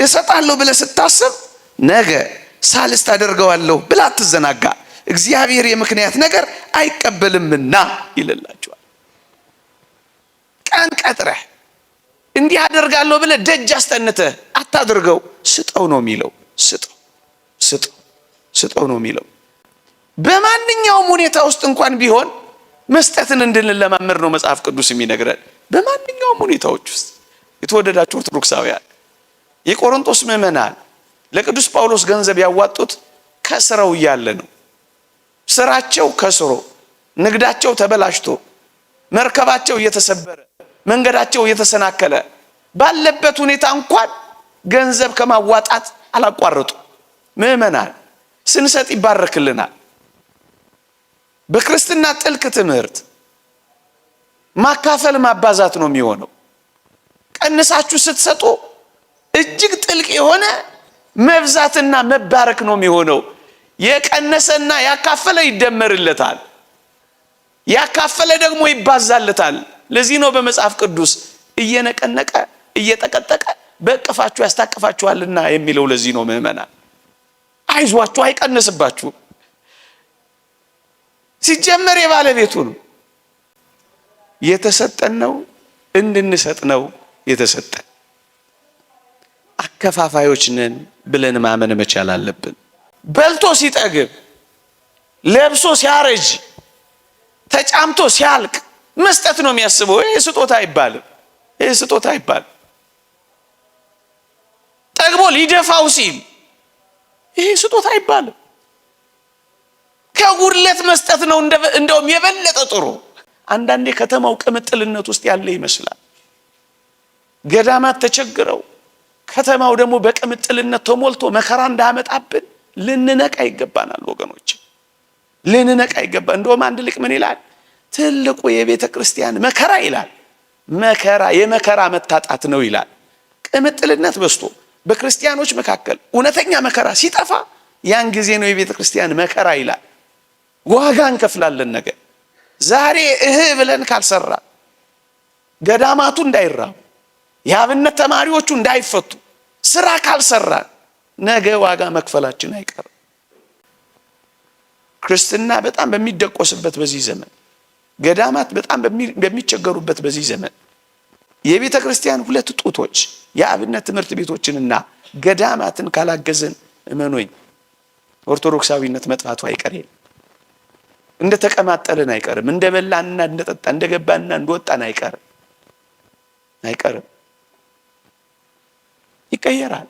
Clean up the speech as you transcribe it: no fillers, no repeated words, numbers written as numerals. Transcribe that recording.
እሰጣለሁ ብለህ ስታስብ ነገ ሳልስት አደርገዋለሁ ብለህ አትዘናጋ። እግዚአብሔር የምክንያት ነገር አይቀበልምና ይልላችኋል። ቀን ቀጥረህ እንዲህ አደርጋለሁ ብለህ ደጅ አስጠንተህ አታድርገው። ስጠው ነው የሚለው። ስጠው ነው የሚለው። በማንኛውም ሁኔታ ውስጥ እንኳን ቢሆን መስጠትን እንድንለማመድ ነው መጽሐፍ ቅዱስ የሚነግረን። በማንኛውም ሁኔታዎች ውስጥ የተወደዳችሁ ኦርቶዶክሳውያን፣ የቆሮንቶስ ምዕመናን ለቅዱስ ጳውሎስ ገንዘብ ያዋጡት ከስረው እያለ ነው። ስራቸው ከስሮ፣ ንግዳቸው ተበላሽቶ፣ መርከባቸው እየተሰበረ፣ መንገዳቸው እየተሰናከለ ባለበት ሁኔታ እንኳን ገንዘብ ከማዋጣት አላቋረጡ። ምዕመናን ስንሰጥ ይባረክልናል። በክርስትና ጥልቅ ትምህርት ማካፈል ማባዛት ነው የሚሆነው። ቀንሳችሁ ስትሰጡ እጅግ ጥልቅ የሆነ መብዛትና መባረክ ነው የሚሆነው። የቀነሰና ያካፈለ ይደመርለታል፣ ያካፈለ ደግሞ ይባዛለታል። ለዚህ ነው በመጽሐፍ ቅዱስ እየነቀነቀ እየጠቀጠቀ በእቅፋችሁ ያስታቅፋችኋልና የሚለው። ለዚህ ነው ምዕመናን አይዟችሁ፣ አይቀንስባችሁ። ሲጀመር የባለቤቱ ነው። የተሰጠን ነው እንድንሰጥ ነው የተሰጠን። አከፋፋዮች ነን ብለን ማመን መቻል አለብን። በልቶ ሲጠግብ፣ ለብሶ ሲያረጅ፣ ተጫምቶ ሲያልቅ መስጠት ነው የሚያስበው። ይሄ ስጦታ አይባልም። ጠግቦ ሊደፋው ሲል ይሄ ስጦታ አይባልም። ከጉድለት መስጠት ነው እንደውም የበለጠ ጥሩ። አንዳንዴ ከተማው ቅምጥልነት ውስጥ ያለ ይመስላል። ገዳማት ተቸግረው ከተማው ደግሞ በቅምጥልነት ተሞልቶ መከራ እንዳያመጣብን ልንነቃ ይገባናል ወገኖች፣ ልንነቃ ይገባ። እንደውም አንድ ሊቅ ምን ይላል? ትልቁ የቤተ ክርስቲያን መከራ ይላል መከራ የመከራ መታጣት ነው ይላል። ቅምጥልነት በዝቶ በክርስቲያኖች መካከል እውነተኛ መከራ ሲጠፋ ያን ጊዜ ነው የቤተ ክርስቲያን መከራ ይላል። ዋጋ እንከፍላለን ነገ። ዛሬ ብለን ካልሰራ ገዳማቱ እንዳይራቡ፣ የአብነት ተማሪዎቹ እንዳይፈቱ ስራ ካልሰራ ነገ ዋጋ መክፈላችን አይቀርም። ክርስትና በጣም በሚደቆስበት በዚህ ዘመን፣ ገዳማት በጣም በሚቸገሩበት በዚህ ዘመን የቤተ ክርስቲያን ሁለት ጡቶች የአብነት ትምህርት ቤቶችንና ገዳማትን ካላገዘን እመኖኝ ኦርቶዶክሳዊነት መጥፋቱ አይቀርም። እንደ ተቀማጠለን አይቀርም። እንደ በላንና እንደ ጠጣን፣ እንደ ገባንና እንደወጣን አይቀርም። ይቀየራል።